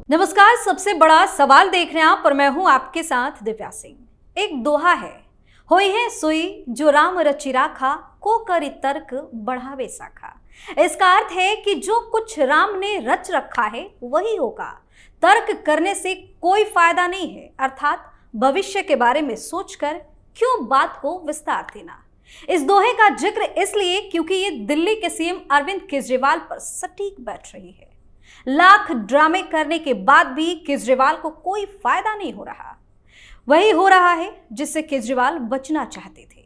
नमस्कार, सबसे बड़ा सवाल देख रहे हैं आप और मैं हूं आपके साथ दिव्या सिंह। एक दोहा है, होई है सुई जो राम रचि राखा, को करी तर्क बढ़ावे साखा। इसका अर्थ है कि जो कुछ राम ने रच रखा है वही होगा, तर्क करने से कोई फायदा नहीं है। अर्थात भविष्य के बारे में सोचकर क्यों बात को विस्तार देना। इस दोहे का जिक्र इसलिए क्योंकि ये दिल्ली के सीएम अरविंद केजरीवाल पर सटीक बैठ रही है। लाख ड्रामे करने के बाद भी केजरीवाल को कोई फायदा नहीं हो रहा। वही हो रहा है जिससे केजरीवाल बचना चाहते थे।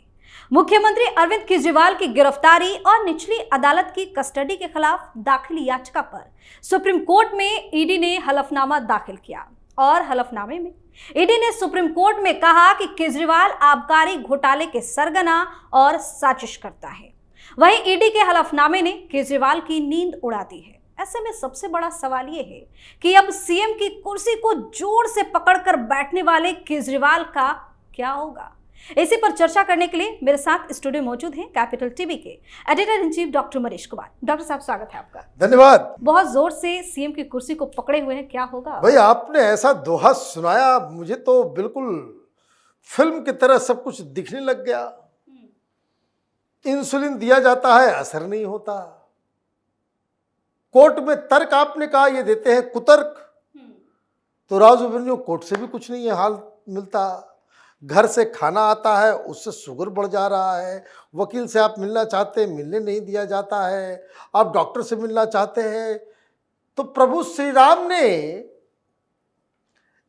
मुख्यमंत्री अरविंद केजरीवाल की गिरफ्तारी और निचली अदालत की कस्टडी के खिलाफ दाखिल याचिका पर सुप्रीम कोर्ट में ईडी ने हलफनामा दाखिल किया और हलफनामे में ईडी ने सुप्रीम कोर्ट में कहा कि केजरीवाल आबकारी घोटाले के सरगना और साजिश करता है। वहीं ईडी के हलफनामे ने केजरीवाल की नींद उड़ा दी है। ऐसे में सबसे बड़ा सवाल यह है कि अब सीएम की कुर्सी को जोर से पकड़कर बैठने वाले केजरीवाल का क्या होगा। इसी पर चर्चा करने के लिए मेरे साथ स्टूडियो मौजूद हैं कैपिटल टीवी के editor in chief doctor Manish Kumar. Doctor साहब, स्वागत है आपका। धन्यवाद। बहुत जोर से सीएम की कुर्सी को पकड़े हुए हैं, क्या होगा? भाई, आपने ऐसा दोहा सुनाया, मुझे तो बिल्कुल फिल्म की तरह सब कुछ दिखने लग गया। इंसुलिन दिया जाता है, असर नहीं होता। कोर्ट में तर्क आपने कहा ये देते हैं कुतर्क, तो राजू कोर्ट से भी कुछ नहीं है हाल मिलता। घर से खाना आता है, उससे शुगर बढ़ जा रहा है। वकील से आप मिलना चाहते हैं, मिलने नहीं दिया जाता है। आप डॉक्टर से मिलना चाहते हैं तो प्रभु श्री राम ने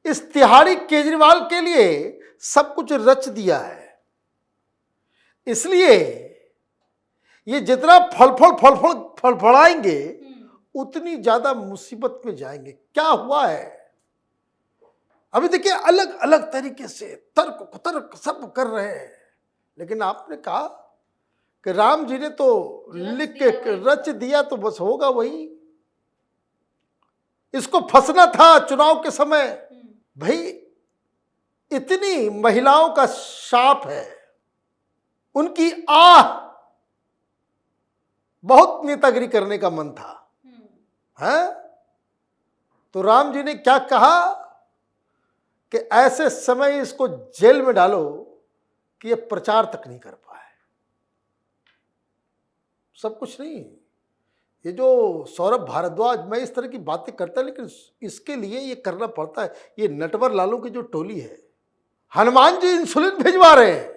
इस तिहाड़ी केजरीवाल के लिए सब कुछ रच दिया है। इसलिए ये जितना फड़फड़ाएंगे उतनी ज्यादा मुसीबत में जाएंगे। क्या हुआ है अभी देखिए, अलग अलग तरीके से तर्क कुतर्क सब कर रहे हैं, लेकिन आपने कहा कि राम जी ने तो लिख के रच दिया तो बस होगा वही। इसको फंसना था चुनाव के समय। भाई, इतनी महिलाओं का शाप है, उनकी बहुत नेतागिरी करने का मन था, है? तो राम जी ने क्या कहा कि ऐसे समय इसको जेल में डालो कि ये प्रचार तक नहीं कर पाए। सब कुछ नहीं, ये जो सौरभ भारद्वाज, मैं इस तरह की बातें करता, लेकिन इसके लिए ये करना पड़ता है। ये नटवर लालों की जो टोली है, हनुमान जी इंसुलिन भिजवा रहे हैं।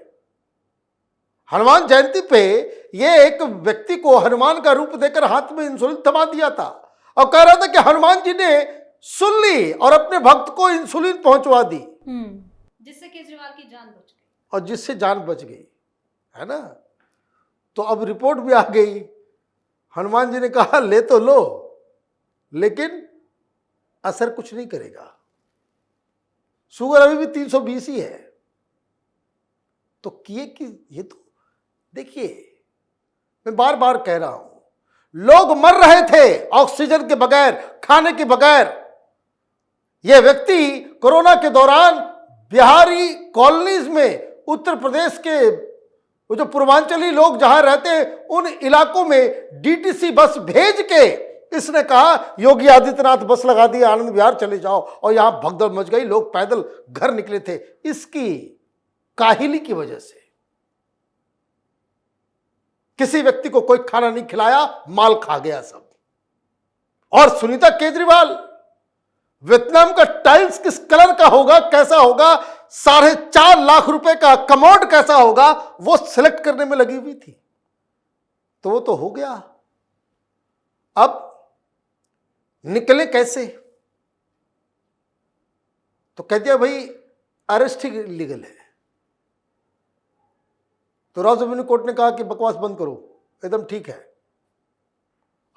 हनुमान जयंती पे ये एक व्यक्ति को हनुमान का रूप देकर हाथ में इंसुलिन थमा दिया था और कह रहा था कि हनुमान जी ने सुन ली और अपने भक्त को इंसुलिन पहुंचवा दी, जिससे केजरीवाल की जान बच गई। और जिससे जान बच गई, है ना? तो अब रिपोर्ट भी आ गई। हनुमान जी ने कहा ले तो लो, लेकिन असर कुछ नहीं करेगा। शुगर अभी भी 320 ही है। तो किए कि ये तो देखिए, मैं बार बार कह रहा हूं, लोग मर रहे थे ऑक्सीजन के बगैर, खाने के बगैर। यह व्यक्ति कोरोना के दौरान बिहारी कॉलोनीज में, उत्तर प्रदेश के वो जो पूर्वांचली लोग जहां रहते हैं उन इलाकों में डीटीसी बस भेज के इसने कहा योगी आदित्यनाथ बस लगा दी, आनंद विहार चले जाओ, और यहां भगदड़ मच गई, लोग पैदल घर निकले थे। इसकी काहिली की वजह से किसी व्यक्ति को कोई खाना नहीं खिलाया, माल खा गया सब। और सुनीता केजरीवाल, वियतनाम का टाइल्स किस कलर का होगा, कैसा होगा, 4.5 लाख रुपए का कमोड कैसा होगा, वो सिलेक्ट करने में लगी हुई थी। तो वो तो हो गया, अब निकले कैसे? तो कह दिया भाई अरेस्ट ही लीगल है। तो राजधानी कोर्ट ने कहा कि बकवास बंद करो, एकदम ठीक है।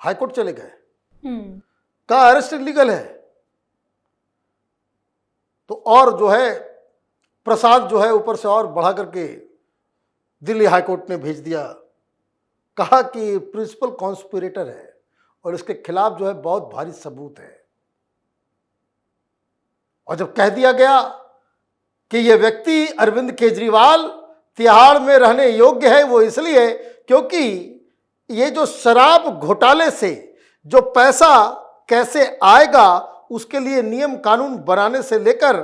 हाईकोर्ट चले गए, कहा अरेस्ट लीगल है। तो और जो है प्रसाद जो है ऊपर से और बढ़ा करके दिल्ली हाईकोर्ट ने भेज दिया, कहा कि प्रिंसिपल कॉन्स्पिरेटर है और इसके खिलाफ जो है बहुत भारी सबूत है। और जब कह दिया गया कि यह व्यक्ति अरविंद केजरीवाल तिहाड़ में रहने योग्य है, वो इसलिए क्योंकि ये जो शराब घोटाले से जो पैसा कैसे आएगा उसके लिए नियम कानून बनाने से लेकर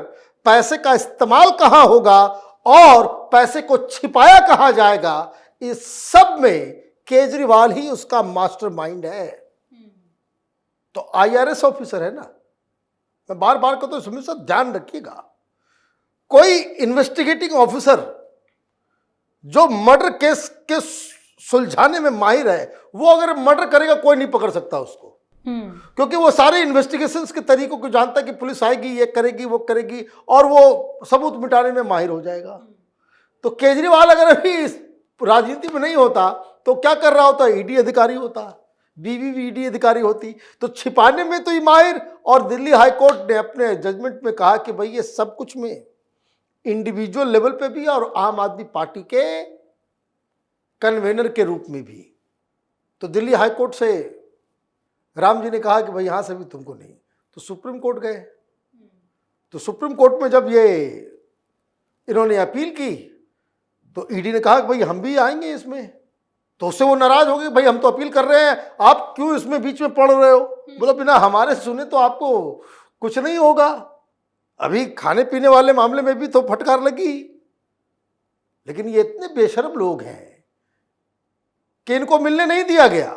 पैसे का इस्तेमाल कहां होगा और पैसे को छिपाया कहां जाएगा, इस सब में केजरीवाल ही उसका मास्टरमाइंड है। तो IRS ऑफिसर है ना, मैं बार बार कहता हूं, हमेशा ध्यान रखिएगा, कोई इन्वेस्टिगेटिंग ऑफिसर जो मर्डर केस के सुलझाने में माहिर है, वो अगर मर्डर करेगा कोई नहीं पकड़ सकता उसको, क्योंकि वो सारे इन्वेस्टिगेशंस के तरीकों को जानता है कि पुलिस आएगी, ये करेगी, वो करेगी, और वो सबूत मिटाने में माहिर हो जाएगा। तो केजरीवाल अगर अभी इस राजनीति में नहीं होता तो क्या कर रहा होता? ईडी अधिकारी होता, बीवी ईडी अधिकारी होती। तो छिपाने में तो ही माहिर, और दिल्ली हाई कोर्ट ने अपने जजमेंट में कहा कि भाई ये सब कुछ में इंडिविजुअल लेवल पे भी और आम आदमी पार्टी के कन्वेनर के रूप में भी। तो दिल्ली हाई कोर्ट से राम जी ने कहा कि भाई यहां से भी तुमको नहीं, तो सुप्रीम कोर्ट गए। तो सुप्रीम कोर्ट में जब ये इन्होंने अपील की तो ईडी ने कहा कि भाई हम भी आएंगे इसमें। तो उससे वो नाराज हो गए, भाई हम तो अपील कर रहे हैं, आप क्यों इसमें बीच में पड़ रहे हो? बोला बिना हमारे सुने तो आपको कुछ नहीं होगा। अभी खाने पीने वाले मामले में भी तो फटकार लगी, लेकिन ये इतने बेशर्म लोग हैं कि इनको मिलने नहीं दिया गया,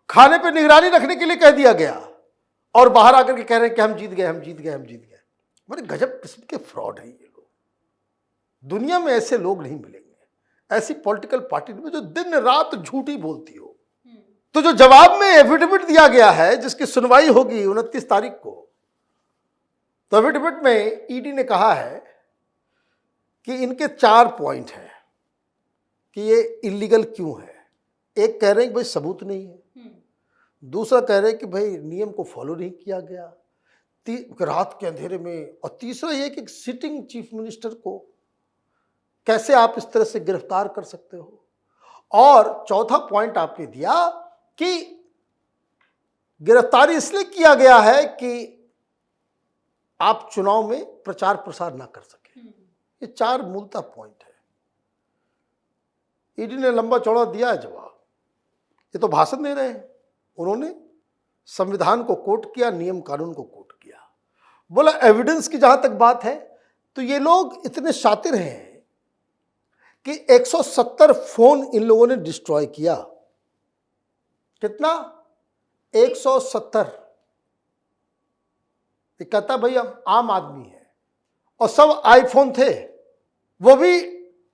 खाने पे निगरानी रखने के लिए कह दिया गया, और बाहर आकर के कह रहे हैं कि हम जीत गए, हम जीत गए, हम जीत गए। बड़े गजब किस्म के फ्रॉड हैं ये लोग। दुनिया में ऐसे लोग नहीं मिलेंगे, ऐसी पॉलिटिकल पार्टी में जो दिन रात झूठी बोलती हो। तो जो जवाब में एफिडेविट दिया गया है, जिसकी सुनवाई होगी 29 तारीख को, तो एफिडेविट में ईडी ने कहा है कि इनके 4 पॉइंट हैं कि ये इलीगल क्यों है। एक कह रहे हैं कि भाई सबूत नहीं है, दूसरा कह रहे हैं कि भाई नियम को फॉलो नहीं किया गया रात के अंधेरे में, और तीसरा ये कि सिटिंग चीफ मिनिस्टर को कैसे आप इस तरह से गिरफ्तार कर सकते हो। और चौथा पॉइंट आपने दिया कि गिरफ्तारी इसलिए किया गया है कि आप चुनाव में प्रचार प्रसार ना कर सके। ये 4 मूलतः पॉइंट है। ईडी ने लंबा चौड़ा दिया है जवाब। ये तो भाषण दे रहे हैं, उन्होंने संविधान को कोट किया, नियम कानून को कोट किया। बोला एविडेंस की जहां तक बात है तो ये लोग इतने शातिर हैं कि 170 फोन इन लोगों ने डिस्ट्रॉय किया। कितना? 170। कहता भाई हम आम आदमी है, और सब आईफोन थे, वो भी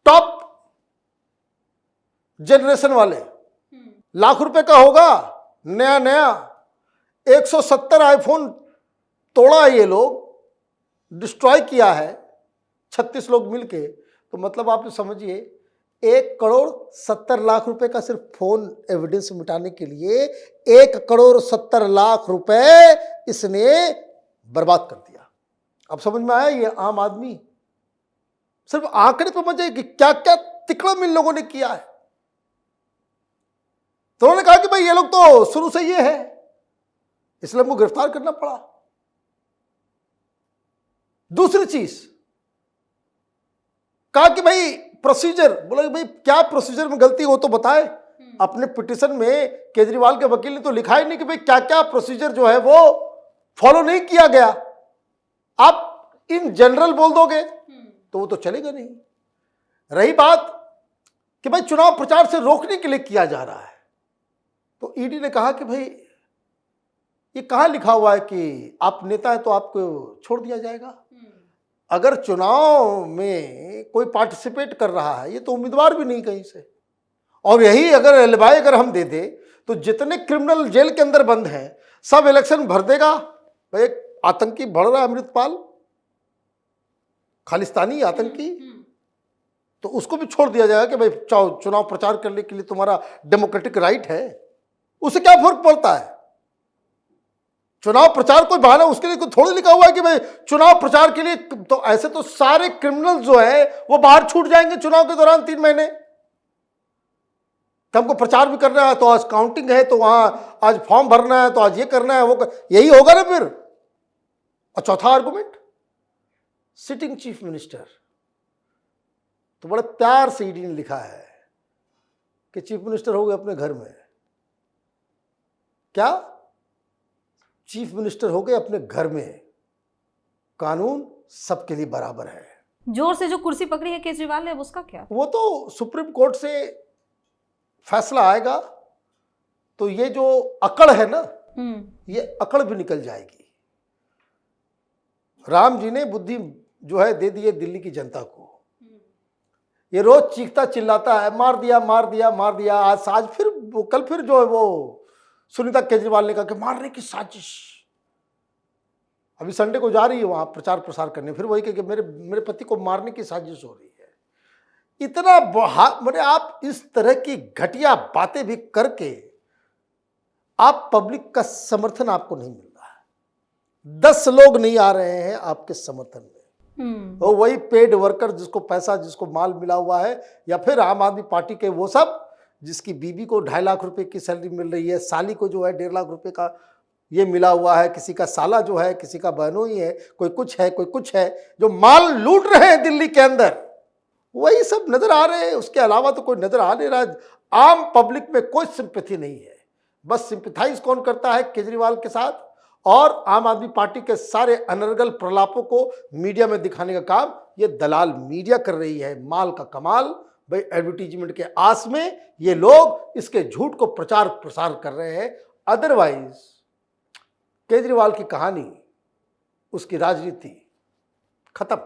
टॉप जनरेशन वाले, लाख रुपए का होगा नया नया। 170 आईफोन तोड़ा ये लोग, डिस्ट्रॉय किया है 36 लोग मिलके। तो मतलब आप समझिए 1,70,00,000 रुपए का सिर्फ फोन एविडेंस मिटाने के लिए 1,70,00,000 रुपए इसने बर्बाद कर दिया। अब समझ में आया ये आम आदमी सिर्फ आंकड़े पे मजे कि क्या क्या तिकड़म इन लोगों ने किया है। तो उन्होंने कहा कि भाई ये लोग तो शुरू से ये है, इसलिए हमको गिरफ्तार करना पड़ा। दूसरी चीज कहा कि भाई प्रोसीजर, बोला कि भाई क्या प्रोसीजर में गलती हो तो बताए। अपने पिटीशन में केजरीवाल के वकील ने तो लिखा ही नहीं कि भाई क्या क्या प्रोसीजर जो है वो फॉलो नहीं किया गया। आप इन जनरल बोल दोगे तो वो तो चलेगा नहीं। रही बात कि भाई चुनाव प्रचार से रोकने के लिए किया जा रहा है, तो ईडी ने कहा कि भाई ये कहां लिखा हुआ है कि आप नेता है तो आपको छोड़ दिया जाएगा। अगर चुनाव में कोई पार्टिसिपेट कर रहा है, ये तो उम्मीदवार भी नहीं कहीं से, और यही अगर एलिबाई अगर हम दे दे तो जितने क्रिमिनल जेल के अंदर बंद हैं सब इलेक्शन भर देगा। भाई एक आतंकी बढ़ रहा है अमृतपाल, खालिस्तानी आतंकी, तो उसको भी छोड़ दिया जाएगा कि भाई चुनाव प्रचार करने के लिए तुम्हारा डेमोक्रेटिक राइट है। उससे क्या फर्क पड़ता है? चुनाव प्रचार कोई बहाना, उसके लिए कोई थोड़ी लिखा हुआ है कि भाई चुनाव प्रचार के लिए। तो ऐसे तो सारे क्रिमिनल जो है वो बाहर छूट जाएंगे चुनाव के दौरान 3 महीने। हमको प्रचार भी करना है तो आज काउंटिंग है, तो वहां आज फॉर्म भरना है, तो आज ये करना है, वो यही होगा ना फिर। और चौथा आर्गुमेंट, सिटिंग चीफ मिनिस्टर, तो बड़े प्यार से ईडी ने लिखा है कि चीफ मिनिस्टर हो गए अपने घर में। क्या चीफ मिनिस्टर हो गए अपने घर में, कानून सबके लिए बराबर है। जोर से जो कुर्सी पकड़ी है केजरीवाल ने, अब उसका क्या? वो तो सुप्रीम कोर्ट से फैसला आएगा तो ये जो अकड़ है ना, ये अकड़ भी निकल जाएगी। राम जी ने बुद्धि जो है दे दी है दिल्ली की जनता को। ये रोज चीखता चिल्लाता है मार दिया मार दिया मार दिया, आज फिर कल फिर जो है वो सुनीता केजरीवाल ने कहा कि मारने की साजिश। अभी संडे को जा रही है वहां प्रचार प्रसार करने, फिर वही कहे कि मेरे पति को मारने की साजिश हो रही है। इतना मैंने आप इस तरह की घटिया बातें भी करके आप पब्लिक का समर्थन आपको नहीं मिल रहा है। 10 लोग नहीं आ रहे हैं आपके समर्थन में। तो वही पेड वर्कर जिसको पैसा जिसको माल मिला हुआ है, या फिर आम आदमी पार्टी के वो सब जिसकी बीबी को 2.5 लाख रुपए की सैलरी मिल रही है, साली को जो है 1.5 लाख रुपए का ये मिला हुआ है, किसी का साला जो है, किसी का बहनोई है, कोई कुछ है कोई कुछ है, जो माल लूट रहे हैं दिल्ली के अंदर, वही सब नजर आ रहे हैं। उसके अलावा तो कोई नजर आ नहीं रहा। आम पब्लिक में कोई सिंपैथी नहीं है। बस सिंपैथाइज कौन करता है? केजरीवाल के साथ, और आम आदमी पार्टी के सारे अनर्गल प्रलापों को मीडिया में दिखाने का काम ये दलाल मीडिया कर रही है। माल का कमाल भाई, एडवर्टीजमेंट के आस में ये लोग इसके झूठ को प्रचार प्रसार कर रहे हैं। अदरवाइज केजरीवाल की कहानी, उसकी राजनीति खत्म।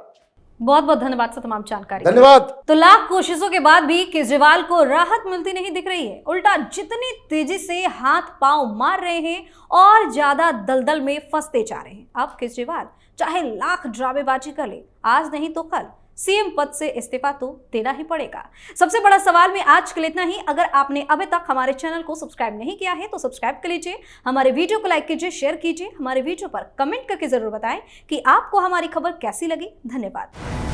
बहुत बहुत धन्यवाद सर तमाम जानकारी। धन्यवाद। तो लाख कोशिशों के बाद भी केजरीवाल को राहत मिलती नहीं दिख रही है। उल्टा जितनी तेजी से हाथ पांव मार रहे हैं और ज्यादा दलदल में फंसते जा रहे हैं। अब केजरीवाल चाहे लाख ड्रामेबाजी कर ले, आज नहीं तो कल सीएम पद से इस्तीफा तो देना ही पड़ेगा। सबसे बड़ा सवाल में आज के लिए इतना ही। अगर आपने अभी तक हमारे चैनल को सब्सक्राइब नहीं किया है तो सब्सक्राइब कर लीजिए, हमारे वीडियो को लाइक कीजिए, शेयर कीजिए, हमारे वीडियो पर कमेंट करके जरूर बताएं कि आपको हमारी खबर कैसी लगी। धन्यवाद।